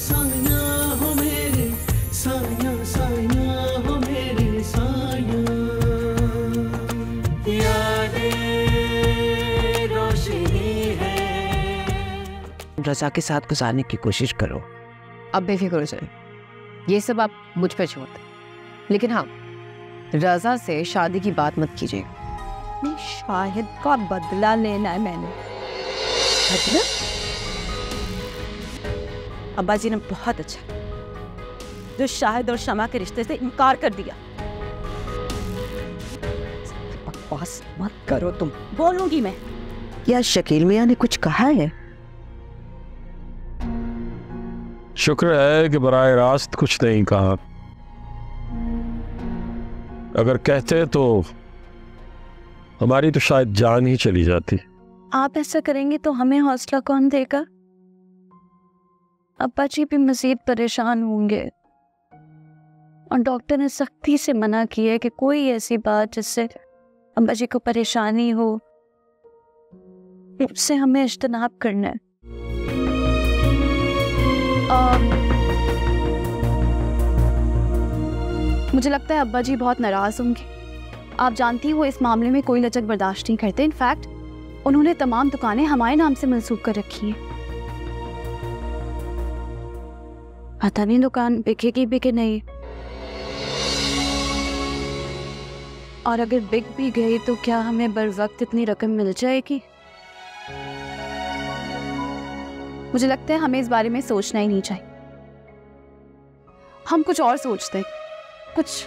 साया हो मेरे, साया साया हो मेरे साया। यादें रोशनी है। रजा के साथ गुजारने की कोशिश करो। अब बेफिक्र हो जाए, ये सब आप मुझ पर छोड़ दें। लेकिन हाँ, रजा से शादी की बात मत कीजिए। शाहिद का बदला लेना है मैंने। बदला? अब्बा जी ने बहुत अच्छा जो शाहिद और शमा के रिश्ते से इनकार कर दिया। बकवास मत करो तुम। बोलूंगी मैं। क्या शकील मियां ने कुछ कहा है? शुक्र है कि बराह रास्त कुछ नहीं कहा। अगर कहते तो हमारी तो शायद जान ही चली जाती। आप ऐसा करेंगे तो हमें हौसला कौन देगा? अब्बा जी भी मजीद परेशान होंगे और डॉक्टर ने सख्ती से मना की है कि कोई ऐसी बात जिससे अब्बा जी को परेशानी हो उससे हमें इज्तनाब करना है। मुझे लगता है अब्बा जी बहुत नाराज होंगे। आप जानती हैं वो इस मामले में कोई लचक बर्दाश्त नहीं करते। इनफैक्ट उन्होंने तमाम दुकानें हमारे नाम से मंसूब कर रखी हैं। पता नहीं दुकान बिकेगी भी कि नहीं, और अगर बिक भी गई तो क्या हमें बर वक्त इतनी रकम मिल जाएगी? मुझे लगता है हमें इस बारे में सोचना ही नहीं चाहिए। हम कुछ और सोचते हैं, कुछ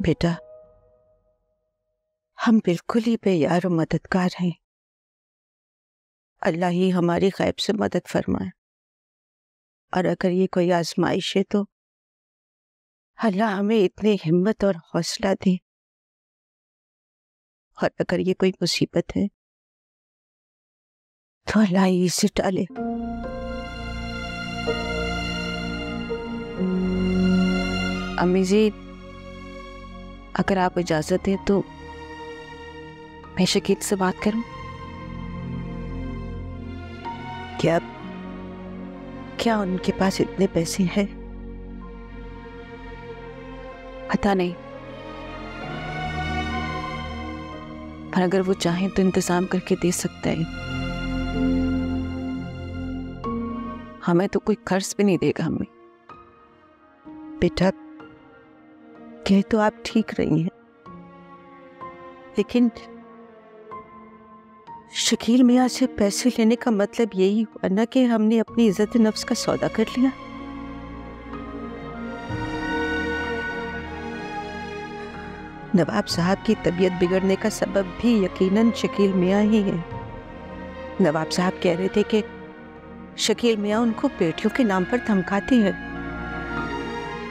बेटा, हम बिल्कुल ही बेयार और मददगार हैं। अल्लाह ही हमारी गैब से मदद फरमाए, और अगर ये कोई आजमाइश है तो अल्लाह हमें इतनी हिम्मत और हौसला दे, और अगर ये कोई मुसीबत है तो अल्लाह ही इसे टाले। अम्मी जी, अगर आप इजाजत दें तो मैं शकील से बात करूं? क्या उनके पास इतने पैसे हैं? पता नहीं, पर अगर वो चाहें तो इंतजाम करके दे सकता है। हमें तो कोई खर्च भी नहीं देगा। हमें बेटा, कह तो आप ठीक रही हैं, लेकिन शकील मियां से पैसे लेने का मतलब यही हुआ ना कि हमने अपनी इज्जत नफ्स का सौदा कर लिया। नवाब साहब की तबीयत बिगड़ने का सबब भी यकीनन शकील मियां ही है। नवाब साहब कह रहे थे कि शकील मियां उनको बेटियों के नाम पर धमकाते हैं।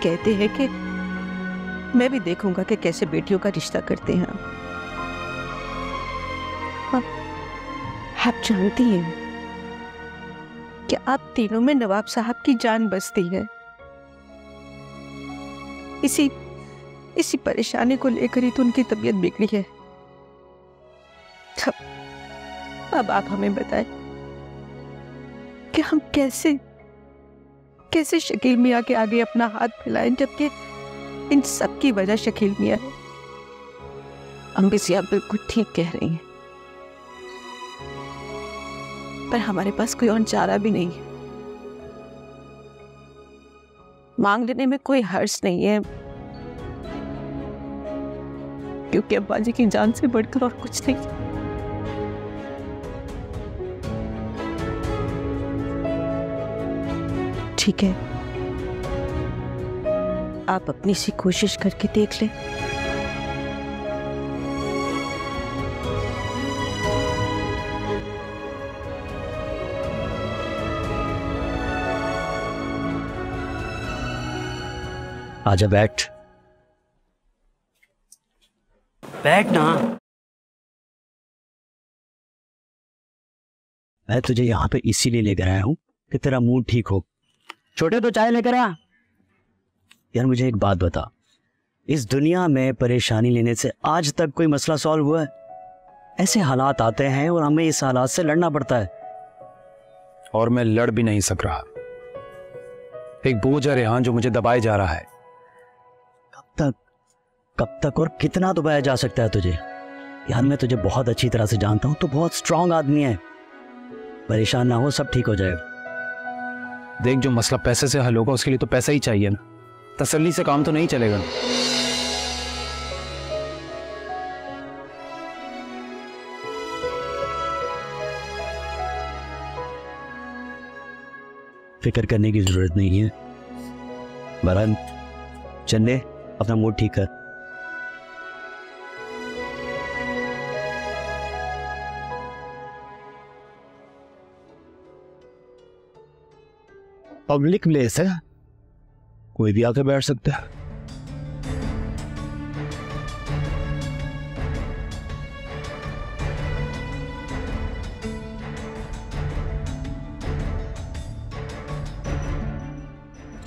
कहते हैं कि मैं भी देखूंगा कि कैसे बेटियों का रिश्ता करते हैं। आप जानती हैं कि आप तीनों में नवाब साहब की जान बसती है। इसी परेशानी को लेकर ही तो उनकी तबीयत बिगड़ी है। अब आप हमें बताएं कि हम कैसे शकील मियां के आगे अपना हाथ फैलाएं, जबकि इन सब की वजह शकील मियां है। अम्मी जी, आप बिल्कुल ठीक कह रही हैं, पर हमारे पास कोई और चारा भी नहीं है। मांग लेने में कोई हर्ज नहीं है, क्योंकि अब्बा जी की जान से बढ़कर और कुछ नहीं। ठीक है, आप अपनी सी कोशिश करके देख लें। आजा बैठ। बैठ ना। मैं तुझे यहाँ पे इसीलिए लेकर आया हूँ कि तेरा मूड ठीक हो। छोटे तो चाय लेकर आ। यार मुझे एक बात बता, इस दुनिया में परेशानी लेने से आज तक कोई मसला सॉल्व हुआ है? ऐसे हालात आते हैं और हमें इस हालात से लड़ना पड़ता है। और मैं लड़ भी नहीं सक रहा। एक बोझ है रेहान जो मुझे दबाए जा रहा है। कब तक और कितना दबाया जा सकता है तुझे? यार मैं तुझे बहुत अच्छी तरह से जानता हूं, तो बहुत स्ट्रांग आदमी है। परेशान ना हो, सब ठीक हो जाएगा। देख, जो मसला पैसे से हल होगा उसके लिए तो पैसा ही चाहिए ना। तसल्ली से काम तो नहीं चलेगा। फिक्र करने की जरूरत नहीं है। बरन चन्ने, अपना मूड ठीक कर। पब्लिक प्लेस है, कोई भी आके बैठ सकता है।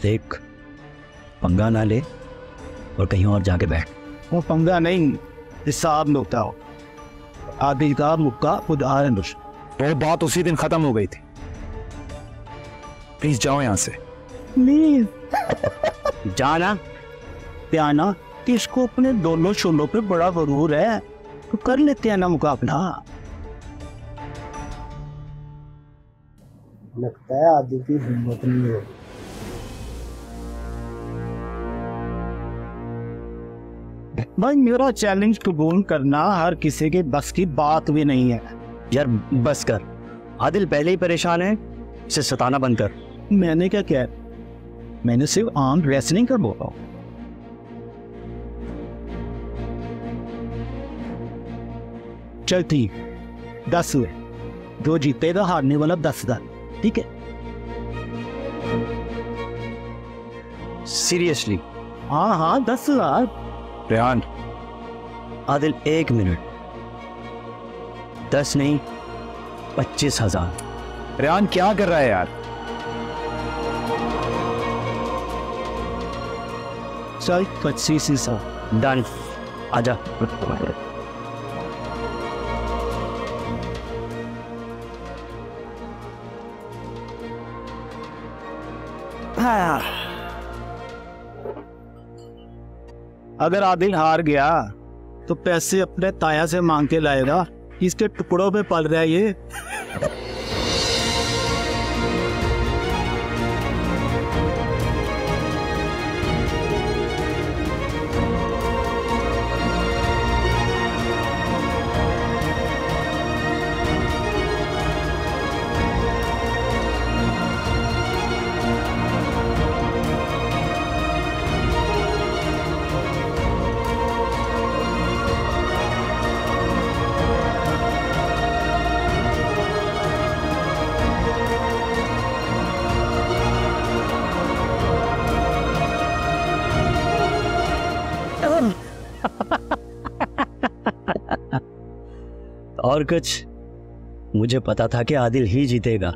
देख, पंगा ना ले और कहीं और जाके बैठ। वो पंगा नहीं, हिसाब नुकता हो। आदि का मुक्का उदाहरण। वो बात उसी दिन खत्म हो गई थी। प्लीज जाओ यहां से। प्लीज जाना प्याना, इसको अपने दोनों शोलों पे बड़ा गरूर है, तो कर लेते हैं ना मुकाबला। लगता है आदि की हिम्मत नहीं है। भाई मेरा चैलेंज कबूल करना हर किसी के बस की बात भी नहीं है। यार बस कर, आदिल पहले ही परेशान है, इसे सताना बंद कर। मैंने क्या किया? मैंने सिर्फ आम रेसलिंग कर बोला हूं। चल ठीक, 10 हुए। जो जीतेगा हारने वाला 10,000, ठीक है? सीरियसली? हाँ हाँ, 10,000। रेहान, आदिल 1 मिनट, 10 नहीं 25,000। रेहान क्या कर रहा है यार? चल 25,000 डन, आजा। अगर आदिल हार गया तो पैसे अपने ताया से मांग के लाएगा। इसके टुकड़ों पे पल रहा है ये। और कुछ? मुझे पता था कि आदिल ही जीतेगा।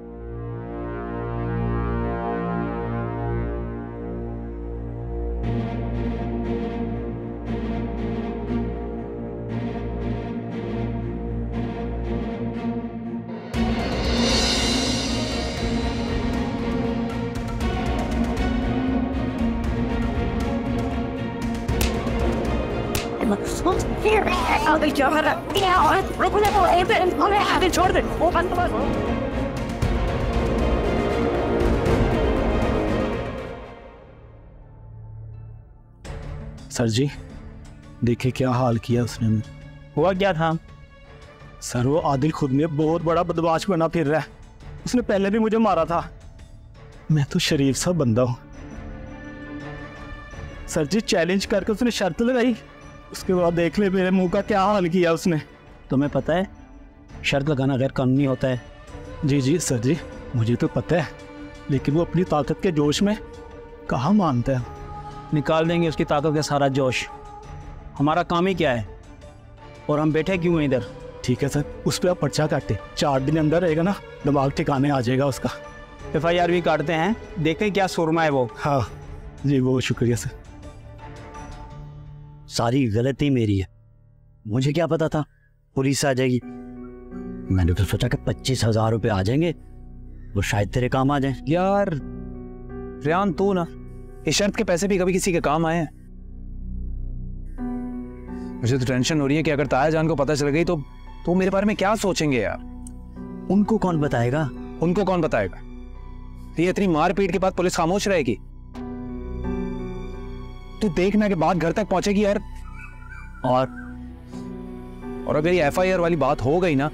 सर जी देखिए क्या हाल किया उसने। हुआ क्या था सर? वो आदिल खुद में बहुत बड़ा बदमाश बना फिर रहा है। उसने पहले भी मुझे मारा था। मैं तो शरीफ सा बंदा हूं सर जी। चैलेंज करके उसने शर्त लगाई, उसके बाद देख ले मेरे मुंह का क्या हाल किया उसने। तुम्हें पता है शर्त लगाना गैर कानूनी होता है। जी जी सर जी, मुझे तो पता है, लेकिन वो अपनी ताकत के जोश में कहाँ मानता है। निकाल देंगे उसकी ताकत का सारा जोश। हमारा काम ही क्या है और हम बैठे क्यों हैं इधर? ठीक है सर, उस पर आप पर्चा काटे, 4 दिन अंदर रहेगा ना, दिमाग ठिकाने आ जाएगा उसका। FIR भी काटते हैं, देखें क्या सुरमा है वो। हाँ जी, वो शुक्रिया सर। सारी गलती मेरी है, मुझे क्या पता था पुलिस आ जाएगी। मैंने तो सोचा कि 25,000 रुपये आ जाएंगे वो शायद तेरे काम आ जाए। यार रियान, तू ना, इस शर्त के पैसे भी कभी किसी के काम आए हैं? मुझे तो टेंशन हो रही है कि अगर ताया जान को पता चल गई तो मेरे बारे में क्या सोचेंगे यार। उनको कौन बताएगा? उनको कौन बताएगा? ये इतनी मारपीट के बाद पुलिस खामोश रहेगी? तू देखना कि बात घर तक पहुंचेगी यार। और अगर ये FIR वाली बात हो गई ना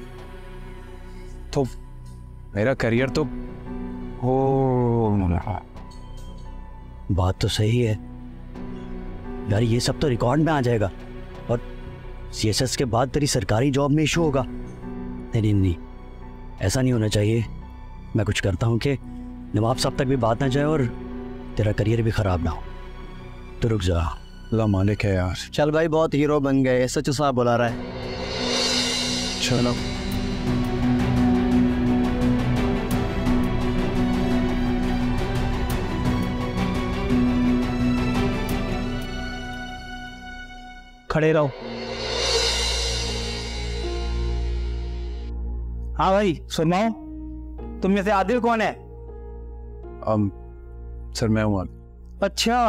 तो मेरा करियर तो हो। बात तो सही है यार, ये सब तो रिकॉर्ड में आ जाएगा और CSS के बाद तेरी सरकारी जॉब में इशू होगा। नहीं, ऐसा नहीं होना चाहिए। मैं कुछ करता हूँ कि नवाब साहब तक भी बात ना जाए और तेरा करियर भी खराब ना हो। तो रुक जा। अल्लाह मालिक है यार। चल भाई, बहुत हीरो बन गए, SHO साहब बुला रहा है। चलो खड़े रहो। हाँ भाई सुनाओ, तुम में से आदिल कौन है? सर मैं हूँ आदिल। अच्छा,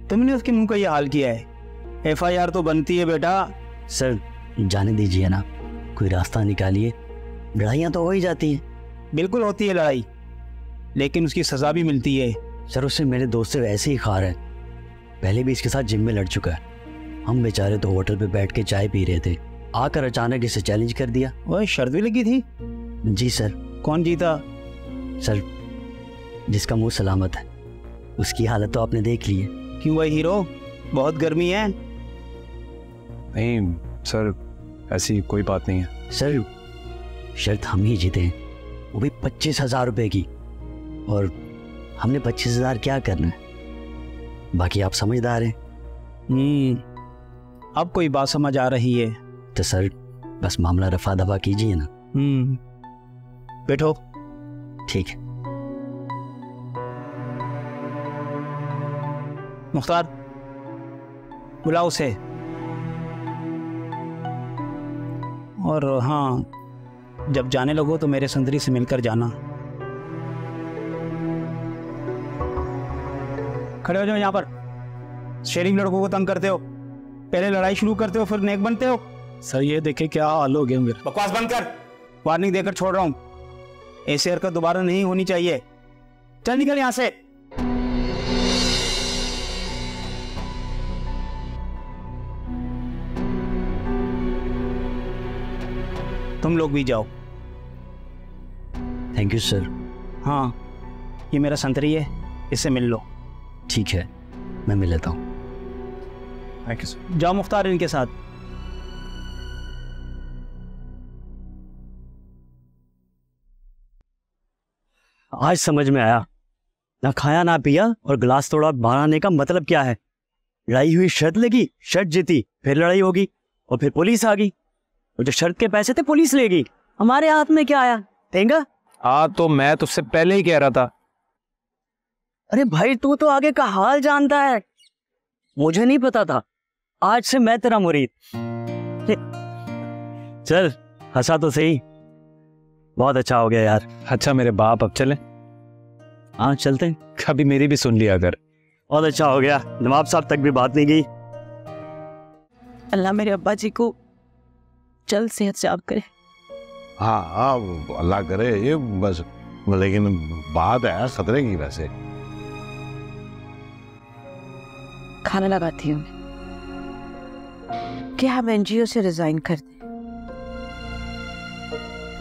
तुमने उसके मुंह का ये हाल किया है। FIR तो बनती है बेटा। सर जाने दीजिए ना, कोई रास्ता निकालिए। लड़ाइयाँ तो हो ही जाती हैं। बिल्कुल होती है लड़ाई, लेकिन उसकी सजा भी मिलती है। सर उससे मेरे दोस्त से वैसे ही खार है, पहले भी इसके साथ जिम में लड़ चुका है। हम बेचारे तो होटल पे बैठ के चाय पी रहे थे, आकर अचानक इसे चैलेंज कर दिया। वह शर्त भी लगी थी? जी सर। कौन जीता? सर जिसका मुंह सलामत है, उसकी हालत तो आपने देख ली है। क्यों भाई हीरो, बहुत गर्मी है? नहीं सर, ऐसी कोई बात नहीं है। सर शर्त हम ही जीते हैं, वो भी 25,000 रुपए की, और हमने 25,000 क्या करना है, बाकी आप समझदार हैं। अब कोई बात समझ आ रही है। तो सर बस मामला रफा दफा कीजिए ना। बैठो। ठीक है। मुख्तार बुलाओ उसे। और हाँ, जब जाने लगो तो मेरे संतरी से मिलकर जाना। खड़े हो जाओ यहाँ पर। शेरिंग लड़कों को तंग करते हो, पहले लड़ाई शुरू करते हो फिर नेक बनते हो। सर ये देखे क्या हाल हो गया मेरा। बकवास बंद कर, वार्निंग देकर छोड़ रहा हूं। ऐसी हरकत दोबारा नहीं होनी चाहिए। चल निकल यहां से। तुम लोग भी जाओ। Thank you sir. हाँ, ये मेरा संतरी है, इससे मिल लो। ठीक है, मैं मिल लेता हूँ। Thank you sir. जाओ मुख्तार इनके साथ। आज समझ में आया, ना खाया ना पिया और गिलास तोड़ा बनाने का मतलब क्या है। लड़ाई हुई, शर्त लगी, शर्त जीती, फिर लड़ाई होगी और फिर पुलिस आ गई, और जो शर्त के पैसे थे पुलिस लेगी। हमारे हाथ में क्या आया, देंगा? तो मैं तुझसे पहले ही कह रहा था। अरे भाई तू तो आगे का हाल जानता है, मुझे नहीं पता था। आज से मैं तेरा मुरीद। चल हंसा तो सही, बहुत अच्छा हो गया यार। अच्छा मेरे बाप, अब चलें? हाँ चलते हैं। कभी मेरी भी सुन लिया कर। बहुत अच्छा हो गया, नवाब साहब तक भी बात नहीं गई। अल्लाह मेरे अब्बा जी को जल्द सेहत याब करे। हाँ अल्लाह करे, ये बस। लेकिन बात है खतरे की। वैसे खाना लगाती हूँ। क्या हम NGO से रिजाइन कर दें?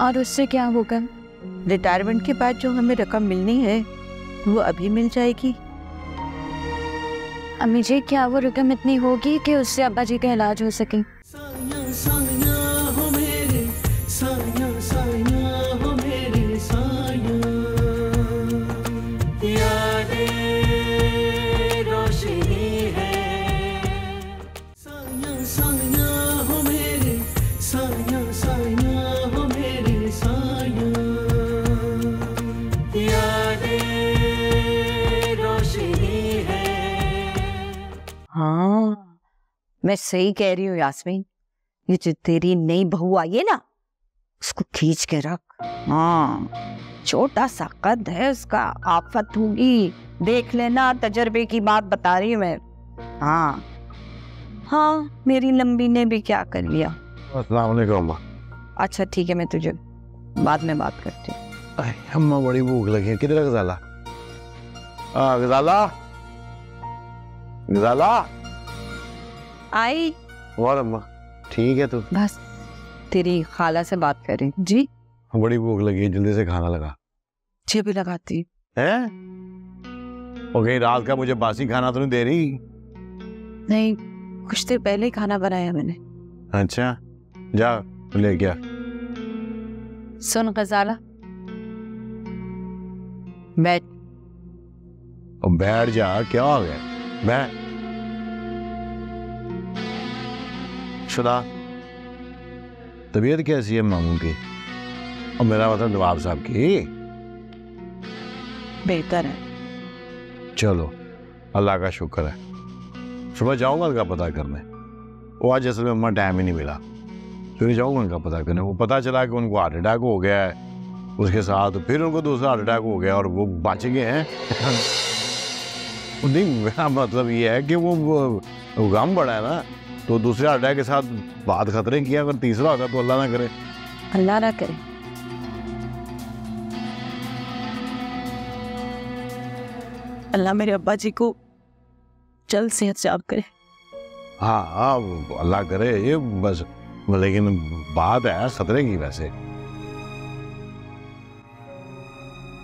और उससे क्या होगा? रिटायरमेंट के बाद जो हमें रकम मिलनी है वो अभी मिल जाएगी। अम्मी जी, क्या वो रकम इतनी होगी कि उससे अब्बा जी का इलाज हो सके? साया साया हो मेरे, साया साया हो मेरे साया, यादें रोशनी है। साया साया हो मेरे, साया मैं सही कह रही हूँ यास्मीन, ये जो तेरी नई बहू आई है ना, उसको खींच के रख। हाँ, छोटा सा कद है उसका, आफत होगी, देख लेना, तजर्बे की बात बता रही हूँ मैं। हाँ हाँ, मेरी लंबी ने भी क्या कर लिया। अस्सलाम वालेकुम। अच्छा ठीक है, मैं तुझे बाद में बात करती हूँ। अम्मा बड़ी भूख लगी है। किधर है गजाला? गजाला, गजाला आई। और अम्मा ठीक है? तू बस तेरी खाला से बात कर रही। जी बड़ी भूख लगी है, जल्दी से खाना लगा। जी भी लगाती है। ओके, रात का मुझे बासी खाना तो नहीं दे रही? नहीं, कुछ देर पहले ही खाना बनाया मैंने। अच्छा जा ले गया। सुन गजाला, बैठ। अब बैठ जा, क्या हो गया? बैठ। शुदा, तबीयत कैसी है मामू की? और मेरा मतलब नवाब साहब की? बेहतर है। चलो, अल्लाह का शुक्र है। सुबह जाऊंगा उनका पता करने। वो आज असल में अम्मा टाइम ही नहीं मिला, फिर जाऊंगा उनका पता करने। वो पता चला कि उनको हार्ट अटैक हो गया है, उसके साथ फिर उनको दूसरा हार्ट अटैक हो गया और वो बच गए हैं। नहीं, मेरा मतलब ये है कि वो गम बड़ा है ना, तो दूसरे हार्ट अटैक के साथ बात खतरे की। अगर तीसरा होता तो अल्लाह ना करे। अल्लाह ना करे। अल्लाह मेरे अब्बा जी को जल्द सेहत याब करे। हाँ हाँ, अल्लाह करे ये बस। लेकिन बात है खतरे की। वैसे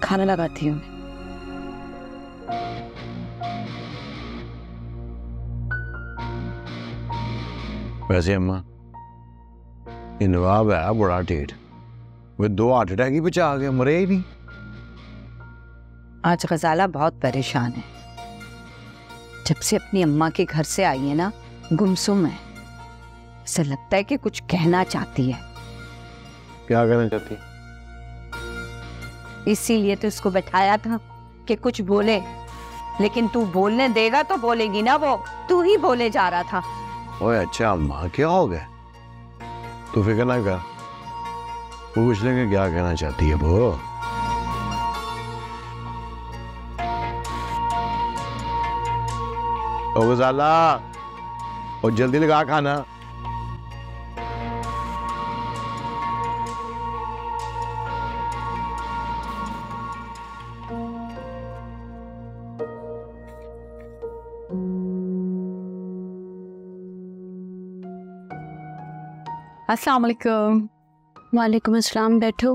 खाना लगाती हूँ। वैसे अम्मा, ये नवाब है बड़ा ढेर, वे 2 हार्ट अटैक ही बचा आ गए, मरे ही नहीं। आज गजाला बहुत परेशान है। जब से अपनी अम्मा के घर से आई है ना, गुमसुम है। ऐसा लगता है कि कुछ कहना चाहती है। क्या कहना चाहती? इसीलिए तो उसको बैठाया था कि कुछ बोले, लेकिन तू बोलने देगा तो बोलेगी ना, वो तू ही बोले जा रहा था। ओए अच्छा अम्मा, क्या हो गया? तू फिक्र ना कर, पूछ लेंगे क्या कहना चाहती है वो। ओ गजाला, और जल्दी लगा खाना। अस्सलाम वालेकुम। वालेकुम अस्सलाम, बैठो।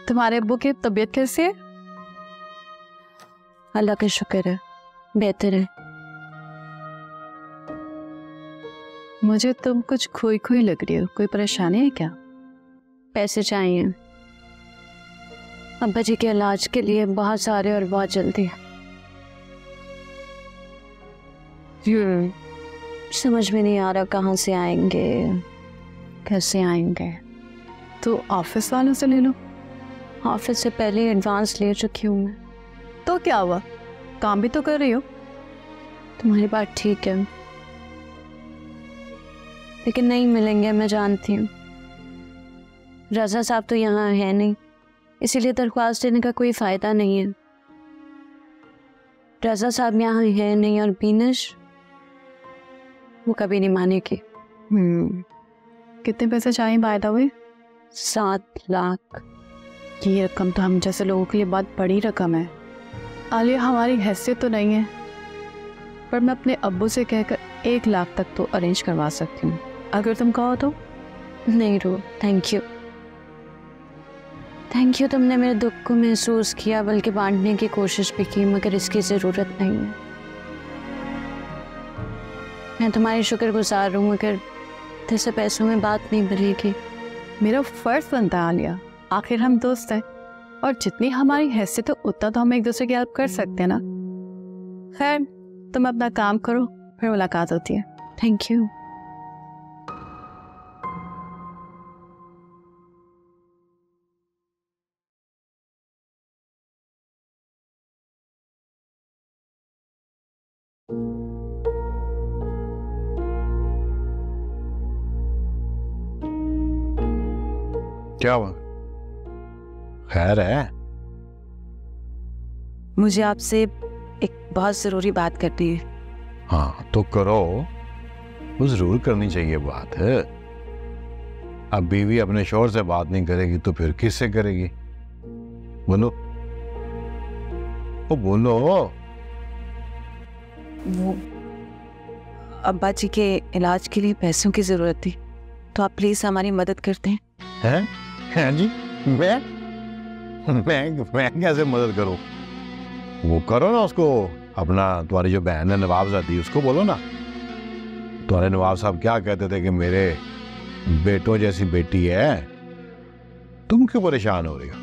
तुम्हारे अब्बू की तबीयत कैसी है? अल्लाह का शुक्र है, बेहतर है। मुझे तुम कुछ खोई खोई लग रही हो, कोई परेशानी है क्या? पैसे चाहिए अब्बा जी के इलाज के लिए, बहुत सारे और बहुत जल्दी। समझ में नहीं आ रहा कहाँ से आएंगे, कैसे आएंगे। तो ऑफिस वालों से ले लो। ऑफिस से पहले एडवांस ले चुकी हूँ मैं। तो क्या हुआ, काम भी तो कर रही हो। तुम्हारी बात ठीक है, लेकिन नहीं मिलेंगे, मैं जानती हूँ। रजा साहब तो यहाँ है नहीं, इसीलिए दरख्वास्त देने का कोई फायदा नहीं है। रजा साहब यहाँ है नहीं, और बीनश वो कभी नहीं मानेगी। कितने पैसे चाहिए बाय द वे? 7 लाख। ये रकम तो हम जैसे लोगों के लिए बहुत बड़ी रकम है। आलिया, हमारी हैसियत तो नहीं है, पर मैं अपने अब्बू से कहकर 1 लाख तक तो अरेंज करवा सकती हूँ, अगर तुम कहो तो। नहीं रो, थैंक यू। थैंक यू, तुमने मेरे दुख को महसूस किया, बल्कि बांटने की कोशिश भी की, मगर इसकी ज़रूरत नहीं है। मैं तुम्हारी शुक्रगुजार हूँ, मगर जैसे पैसों में बात नहीं बनेगी। मेरा फर्ज बनता है आलिया, आखिर हम दोस्त हैं, और जितनी हमारी हैसियत है उतना तो हम एक दूसरे की हेल्प कर सकते हैं ना। खैर, तुम अपना काम करो, फिर मुलाकात होती है। Thank you. क्या हुआ? खैर है? मुझे आपसे एक बहुत जरूरी बात करनी है। हाँ तो करो, वो जरूर करनी चाहिए बात है। अब बीवी अपने शौहर से बात नहीं करेगी तो फिर किससे करेगी? बोलो, वो बोलो। वो अब्बा जी के इलाज के लिए पैसों की जरूरत थी, तो आप प्लीज हमारी मदद करते हैं? हैं जी? मैं कैसे मदद करूं? वो करो ना, उसको अपना, तुम्हारी जो बहन है नवाबजादी, उसको बोलो ना। तुम्हारे नवाब साहब क्या कहते थे कि मेरे बेटों जैसी बेटी है, तुम क्यों परेशान हो रही हो?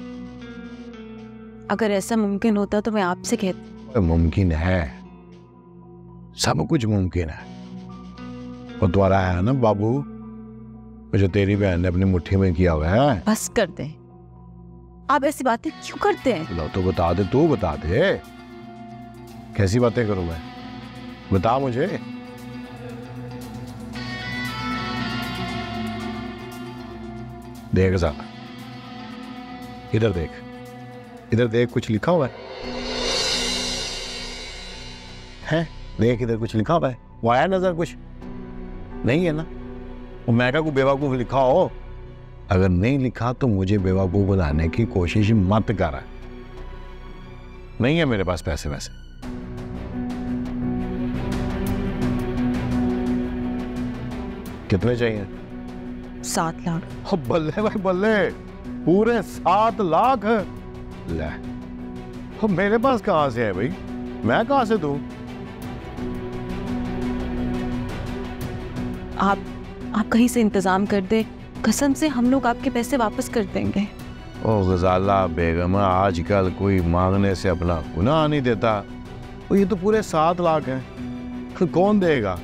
अगर ऐसा मुमकिन होता तो मैं आपसे कहती। मुमकिन है, सब कुछ मुमकिन है। और तुम्हारा है ना बाबू, जो तेरी बहन ने अपनी मुट्ठी में किया हुआ है। बस कर दे, आप ऐसी बातें क्यों करते हैं? लो तो बता दे, तू बता दे, कैसी बातें करूं मैं? बता मुझे। देख साला, इधर देख, इधर देख, कुछ लिखा हुआ है? देख इधर कुछ लिखा हुआ है, वो आया नजर? कुछ नहीं है ना? वो मैं क्या, कोई बेवकूफ लिखा हो? अगर नहीं लिखा तो मुझे बेवकूफ बनाने की कोशिश मत कर। नहीं है मेरे पास पैसे वैसे। कितने चाहिए? 7 लाख। बल्ले भाई बल्ले, पूरे 7 लाख? ले, मेरे पास कहां से है भाई? मैं कहां से दूं? आप कहीं से इंतजाम कर दे, कसम से हम लोग आपके पैसे वापस कर देंगे। ओ गजाला बेगम, आजकल कोई मांगने से अपना गुनाह नहीं देता। ये तो पूरे 7 लाख हैं, कौन देगा?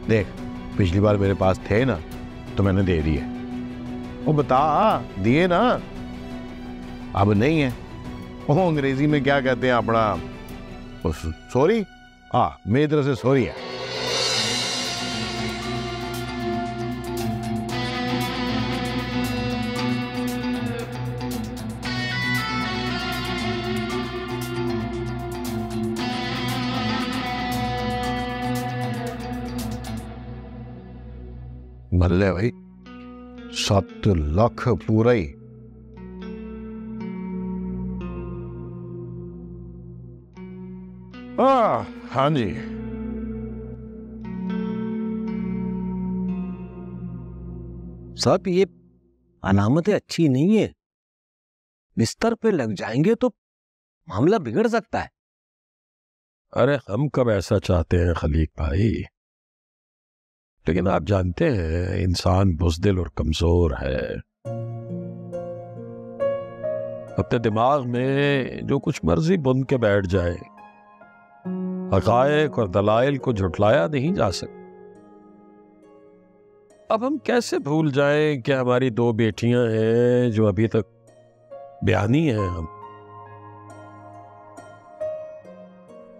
देख, पिछली बार मेरे पास थे ना, तो मैंने दे दिए। वो बता, दिए ना? अब नहीं है। वो अंग्रेजी में क्या कहते हैं अपना, सॉरी? हाँ, मेरी तरफ से सॉरी है। बल्ले भाई, 7 लाख पूरा ही। हाँ जी, सब ये अलामतें अच्छी नहीं है। बिस्तर पे लग जाएंगे तो मामला बिगड़ सकता है। अरे हम कब ऐसा चाहते हैं खलीक भाई, लेकिन आप जानते हैं इंसान बुज़दिल और कमजोर है। अपने दिमाग में जो कुछ मर्जी बुन के बैठ जाए, हक़ाइक़ और दलाइल को झुठलाया नहीं जा सकता। अब हम कैसे भूल जाएं कि हमारी 2 बेटियां हैं जो अभी तक बयानी हैं। हम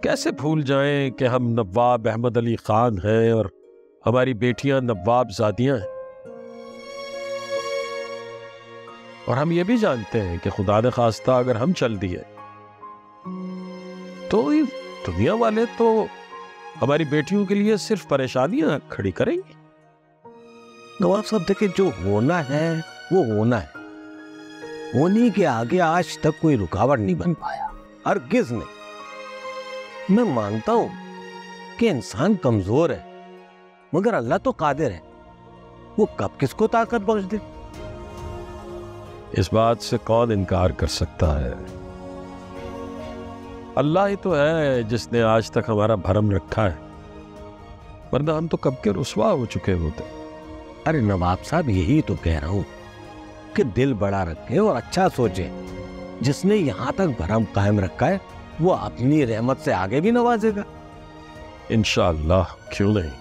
कैसे भूल जाएं कि हम नवाब अहमद अली खान हैं और हमारी बेटियां नवाब जादियां हैं। और हम ये भी जानते हैं कि खुदा ने खास्ता अगर हम चल दिए तो दुनिया वाले तो हमारी बेटियों के लिए सिर्फ परेशानियां खड़ी करेंगे। नवाब साहब देखिए, जो होना है वो होना है। होने के आगे आज तक कोई रुकावट नहीं बन पाया, हरगिज़ नहीं। मैं मानता हूं कि इंसान कमजोर है, मगर अल्लाह तो कादिर है, वो कब किसको ताकत बख्श दे। इस बात से कौन इनकार कर सकता है? अल्लाह ही तो है जिसने आज तक हमारा भरम रखा है, वरना हम तो कब के रुसवा हो चुके होते। अरे नवाब साहब, यही तो कह रहा हूं कि दिल बड़ा रखे और अच्छा सोचे। जिसने यहां तक भरम कायम रखा है वो अपनी रहमत से आगे भी नवाजेगा इंशाअल्लाह। क्यों नहीं?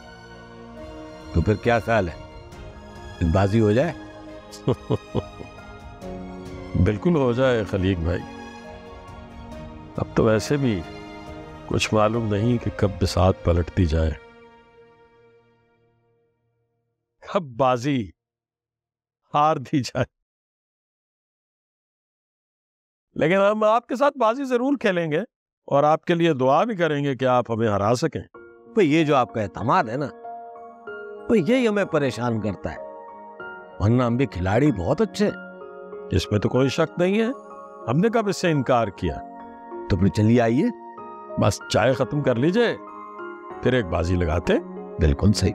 तो फिर क्या ख्याल है, बाजी हो जाए? बिल्कुल हो जाए खलीक भाई। अब तो वैसे भी कुछ मालूम नहीं कि कब बिसात पलटती जाए, कब बाजी हार दी जाए। लेकिन हम आपके साथ बाजी जरूर खेलेंगे और आपके लिए दुआ भी करेंगे कि आप हमें हरा सकें। भाई ये जो आपका एतमाद है ना, भाई यही हमें परेशान करता है, वरना हम भी खिलाड़ी बहुत अच्छे हैं। इसमें तो कोई शक नहीं है, हमने कब इससे इनकार किया। तो फिर चलिए आइए, बस चाय खत्म कर लीजिए, फिर एक बाजी लगाते। बिल्कुल सही।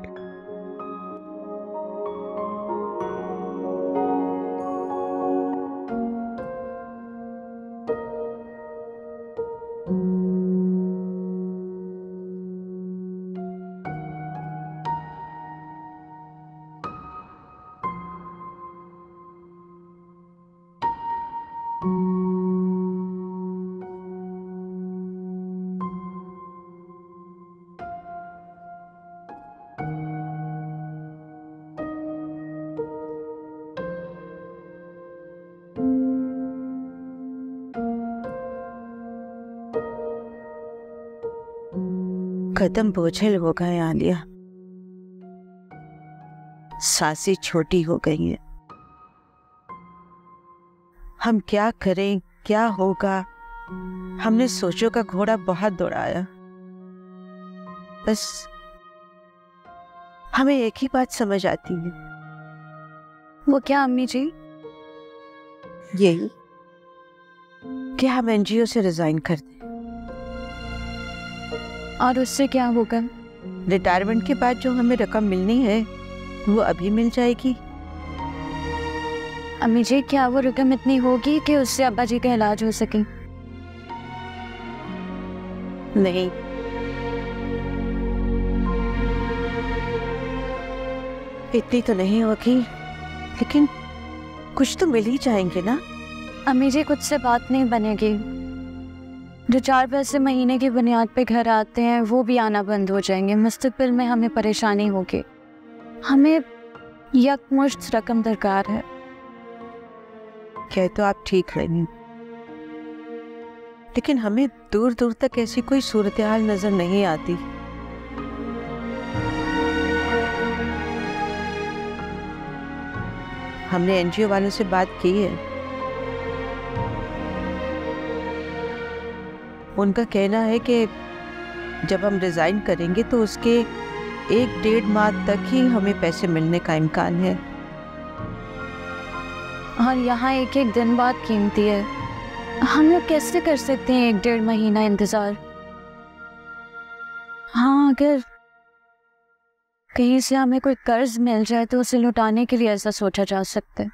कदम बोझिल हो गए आलिया, सांसें छोटी हो गई हैं। हम क्या करें, क्या होगा, हमने सोचों का घोड़ा बहुत दौड़ाया। बस हमें एक ही बात समझ आती है। वो क्या अम्मी जी? यही कि हम एनजीओ से रिजाइन कर दें। और उससे क्या होगा? रिटायरमेंट के बाद जो हमें रकम मिलनी है वो अभी मिल जाएगी। अम्मी जी, क्या वो रकम इतनी होगी कि उससे अब्बा जी का इलाज हो सके? नहीं, इतनी तो नहीं होगी, लेकिन कुछ तो मिल ही जाएंगे ना। अम्मी जी, कुछ से बात नहीं बनेगी। जो 4 पैसे महीने की बुनियाद पे घर आते हैं वो भी आना बंद हो जाएंगे। मुस्तकबिल में हमें परेशानी होगी। हमें यकमुश्त रकम दरकार है। कह तो आप ठीक रही, लेकिन हमें दूर दूर तक ऐसी कोई सूरत हाल नजर नहीं आती। हमने एनजीओ वालों से बात की है, उनका कहना है कि जब हम रिजाइन करेंगे तो उसके 1-1.5 माह तक ही हमें पैसे मिलने का इम्कान है। और यहाँ एक एक दिन बाद कीमती है। हम लोग कैसे कर सकते हैं 1-1.5 महीना इंतजार? हाँ, अगर कहीं से हमें कोई कर्ज मिल जाए तो उसे लौटाने के लिए ऐसा सोचा जा सकता है।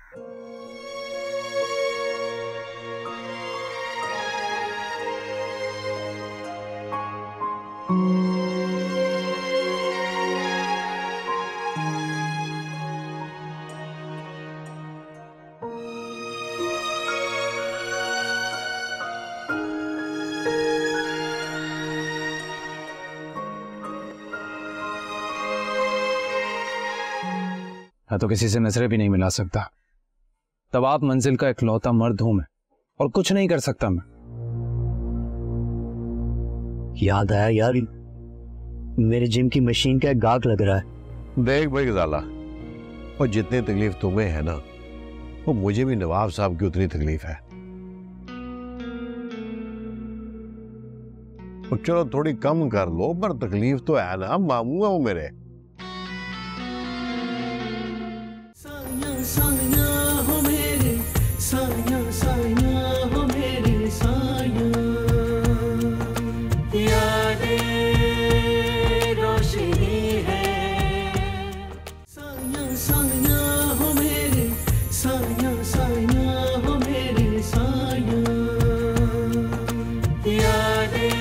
तो किसी से नजरें भी नहीं मिला सकता। तब आप मंजिल का इकलौता मर्द हूं मैं, और कुछ नहीं कर सकता मैं। याद आया यार, मेरे जिम की मशीन का एक गाहक लग रहा है। देख भाई गजाला, और जितनी तकलीफ तुम्हें है ना, वो मुझे भी नवाब साहब की उतनी तकलीफ है। और चलो थोड़ी कम कर लो, पर तकलीफ तो है ना, मामू है वो मेरे। साया हो मेरे, साया साया हो मेरे साया, यादें रोशनी है। साया साया हो मेरे, साया साया हो मेरे साया, यादें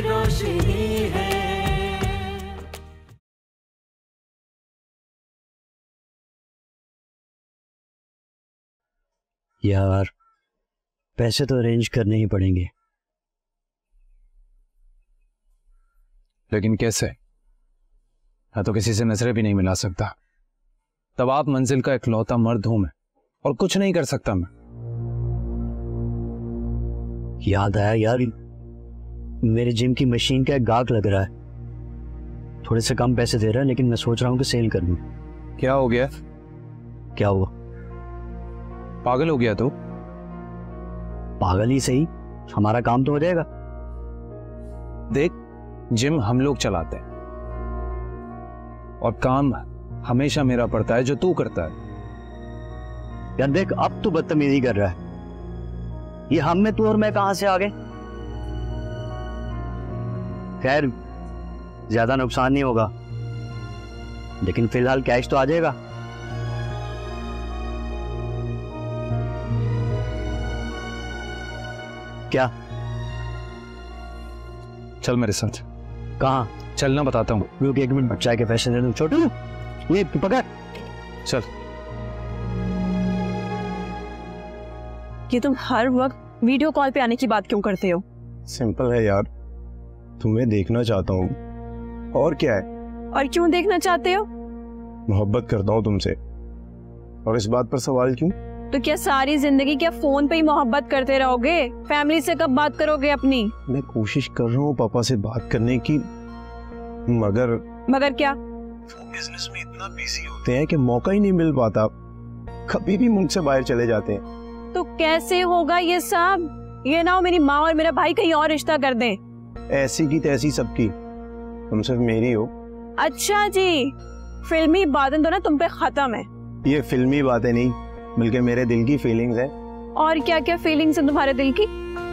रोशनी है। यार पैसे तो अरेंज करने ही पड़ेंगे। लेकिन कैसे? मैं तो किसी से नजरें भी नहीं मिला सकता। तब आप मंजिल का इकलौता मर्द हूं मैं, और कुछ नहीं कर सकता मैं। याद आया यार, मेरे जिम की मशीन का एक गाहक लग रहा है। थोड़े से कम पैसे दे रहा है, लेकिन मैं सोच रहा हूँ कि सेल कर दूं। क्या हो गया? क्या हुआ? पागल हो गया तो? पागल ही सही, हमारा काम तो हो जाएगा। देख, जिम हम लोग चलाते हैं और काम हमेशा मेरा पड़ता है जो तू करता है। यार देख, अब तू बदतमीजी कर रहा है। ये हम में तू और मैं कहां से आ गए? खैर, ज्यादा नुकसान नहीं होगा, लेकिन फिलहाल कैश तो आ जाएगा। क्या? चल मेरे साथ। कहाँ? चलना बताता हूँ। रुक एक मिनट, चाय के पैसे दे दूं। छोटू, ये पकड़। चल। कि तुम हर वक्त वीडियो कॉल पे आने की बात क्यों करते हो? सिंपल है यार, तुम्हें देखना चाहता हूँ, और क्या है। और क्यों देखना चाहते हो? मोहब्बत करता हूँ तुमसे, और इस बात पर सवाल क्यों? तो क्या सारी जिंदगी क्या फोन पे ही मोहब्बत करते रहोगे? फैमिली से कब बात करोगे अपनी? मैं कोशिश कर रहा हूँ पापा से बात करने की, मगर क्या? बिजनेस में इतना बिजी होते हैं कि मौका ही नहीं मिल पाता। कभी भी मुल्क से बाहर चले जाते हैं। तो कैसे होगा ये सब? ये ना हो मेरी माँ और मेरा भाई कहीं और रिश्ता कर दें। ऐसी की तैसी सबकी, तुम सिर्फ मेरी हो। अच्छा जी, फिल्मी बातें तो ना तुम पे खत्म है। ये फिल्मी बातें नहीं, बल्कि मेरे दिल की फीलिंग्स है। और क्या क्या फीलिंग्स है तुम्हारे दिल की?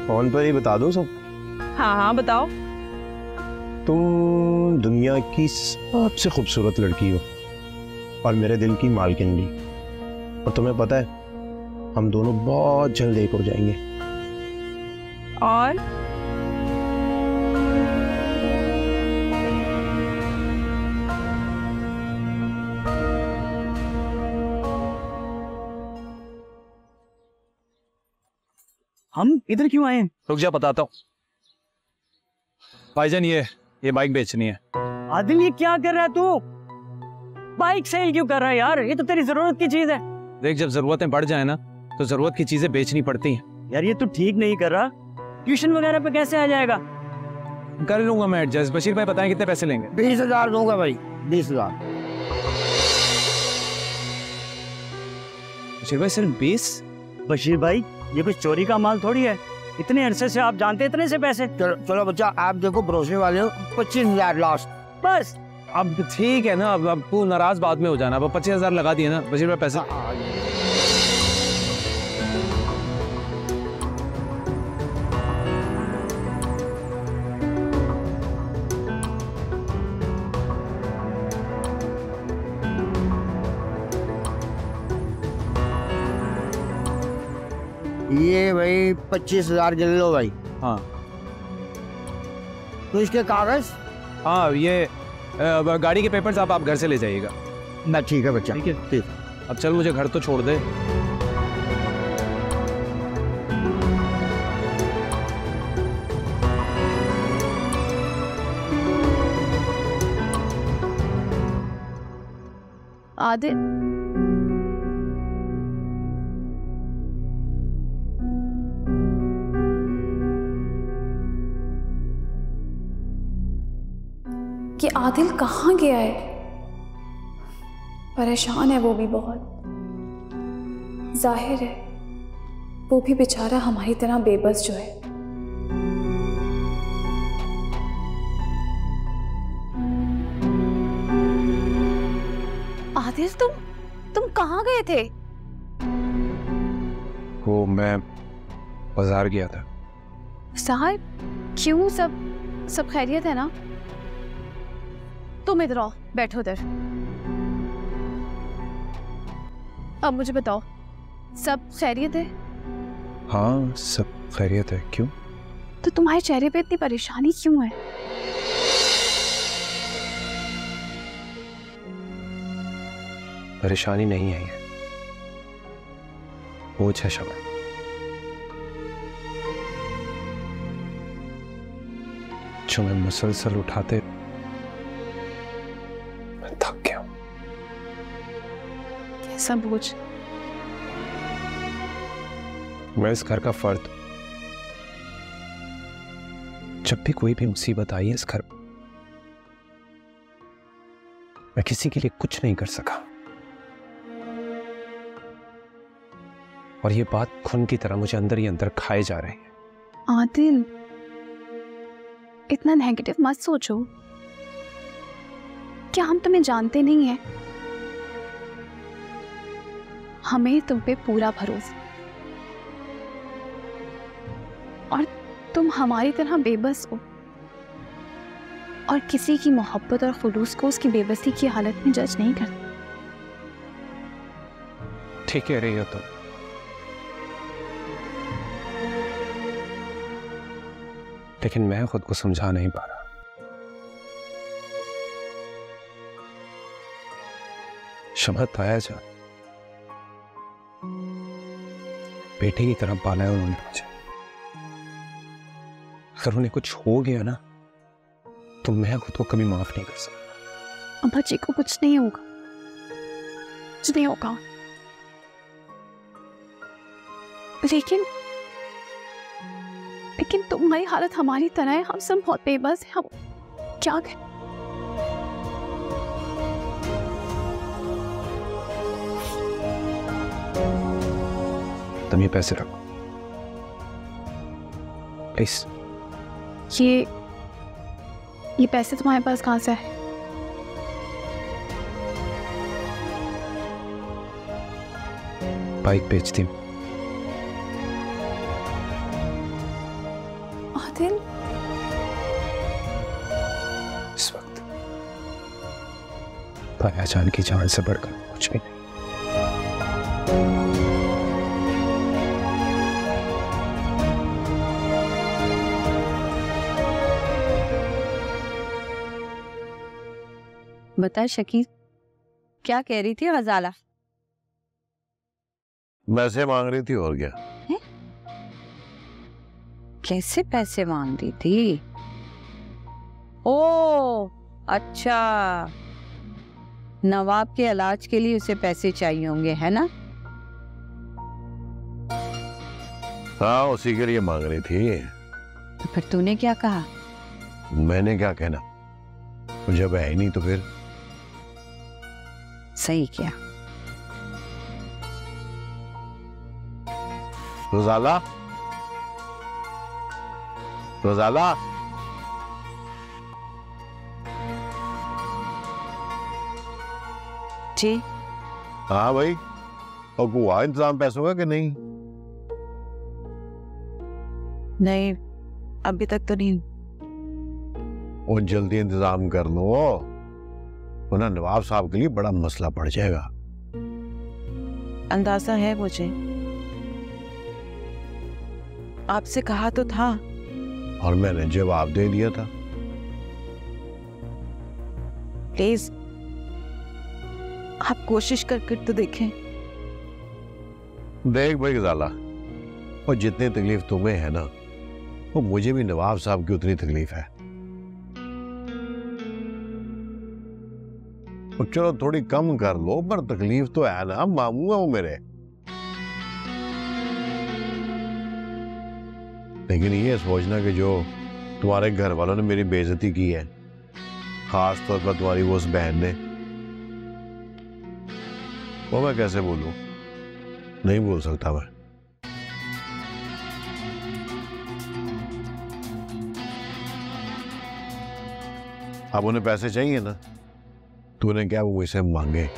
फोन पर ही बता दो सब। हाँ हाँ बताओ। तुम दुनिया की सबसे खूबसूरत लड़की हो, और मेरे दिल की मालकिन भी। और तुम्हें पता है, हम दोनों बहुत जल्द एक हो जाएंगे। और हम इधर क्यों आए? रुक जा, बताता हूँ। भाईजान, ये बाइक बेचनी है। आदिल, ये क्या कर रहा है तू? बाइक सेल क्यों कर रहा है यार? ये तो तेरी जरूरत की चीज है। देख, जब जरूरतें बढ़ जाए ना, तो जरूरत की चीजें बेचनी पड़ती हैं। यार ये तू ठीक नहीं कर रहा। ट्यूशन वगैरह पे कैसे आ जाएगा? कर लूंगा मैं एडजस्ट। बशीर भाई बताएं कितने पैसे लेंगे? 20,000 दूंगा भाई, 20,000। बशीर भाई सिर्फ 20? बशीर भाई, ये कुछ चोरी का माल थोड़ी है। इतने अरसे से आप जानते, इतने से पैसे। चलो बच्चा, आप देखो भरोसे वाले हो, 25,000 लास्ट बस। अब ठीक है ना, अब तू नाराज बाद में हो जाना। अब 25,000 लगा दिए ना बशीर भाई पैसे। ये भाई 25,000 गिन लो भाई। हाँ तो इसके कागज? हाँ, ये गाड़ी के पेपर्स आप घर से ले जाइएगा। ना ठीक है बच्चा, ठीक है। ठीक, अब चल, मुझे घर तो छोड़ दे। आदिल, कि आदिल कहाँ गया है? परेशान है वो भी बहुत। जाहिर है वो भी बेचारा हमारी तरह बेबस जो है। आदिल, तुम कहाँ गए थे? वो मैं बाजार गया था। साहब क्यों? सब खैरियत है ना? तुम इधर आओ, बैठो इधर। अब मुझे बताओ, सब खैरियत है? हाँ, सब खैरियत है। क्यों? तो तुम्हारे चेहरे पे इतनी परेशानी क्यों है? परेशानी नहीं है, ये बोझ है शमन। जो मैं मुसलसल उठाते मैं थक गया हूं। कैसा बोझ? मैं इस घर का फर्द। जब भी कोई भी मुसीबत आई है इस घर, मैं किसी के लिए कुछ नहीं कर सका, और ये बात खून की तरह मुझे अंदर ही अंदर खाए जा रही है। आदिल, इतना नेगेटिव मत सोचो। क्या हम तुम्हें जानते नहीं हैं? हमें तुम पे पूरा भरोसा, और तुम हमारी तरह बेबस हो और किसी की मोहब्बत और खुलूस को उसकी बेबसी की हालत में जज नहीं करते। ठीक कह रही हो तुम, लेकिन मैं खुद को समझा नहीं पा रहा। शमत आया जा, बेटे की तरह पाला है उन्होंने मुझे। अगर उन्हें कुछ हो गया ना तो मैं खुद को कभी माफ नहीं कर सकता। अम्मा जी को कुछ नहीं होगा, कुछ नहीं होगा। लेकिन तुम्हारी हालत हमारी तरह है, हम सब बहुत बेबस हैं। हम क्या करें? तुम ये पैसे रखो प्लीज। ये पैसे तुम्हारे पास कहां से है? बाइक बेचती हूँ। आदिल, इस वक्त भाया जान की जान से बढ़कर कुछ भी नहीं। बता शकील, क्या कह रही थी गजाला? पैसे मांग रही थी, और क्या? कैसे पैसे मांग रही थी? ओ अच्छा, नवाब के इलाज के लिए उसे पैसे चाहिए होंगे, है ना? हाँ, उसी के लिए मांग रही थी। तो फिर तूने क्या कहा? मैंने क्या कहना, जब है ही नहीं तो फिर। सही किया। रोजाला, रोजाला, जी हाँ भाई, और हुआ इंतजाम पैसों का कि नहीं? नहीं, अभी तक तो नहीं। और जल्दी इंतजाम कर लो, वरना नवाब साहब के लिए बड़ा मसला पड़ जाएगा। अंदाजा है मुझे, आपसे कहा तो था। और मैंने जवाब दे दिया था। प्लीज आप कोशिश करके तो देखें। देख भाई गजाला, और जितनी तकलीफ तुम्हें है ना, वो मुझे भी नवाब साहब की उतनी तकलीफ है। और चलो थोड़ी कम कर लो, पर तकलीफ तो है ना, मामू है वो मेरे। लेकिन ये सोचना कि जो तुम्हारे घर वालों ने मेरी बेइज्जती की है, खास तौर पर तुम्हारी वो उस बहन ने, वो मैं कैसे बोलूं? नहीं बोल सकता मैं। अब उन्हें पैसे चाहिए ना, तूने क्या वो मुझसे मांगे?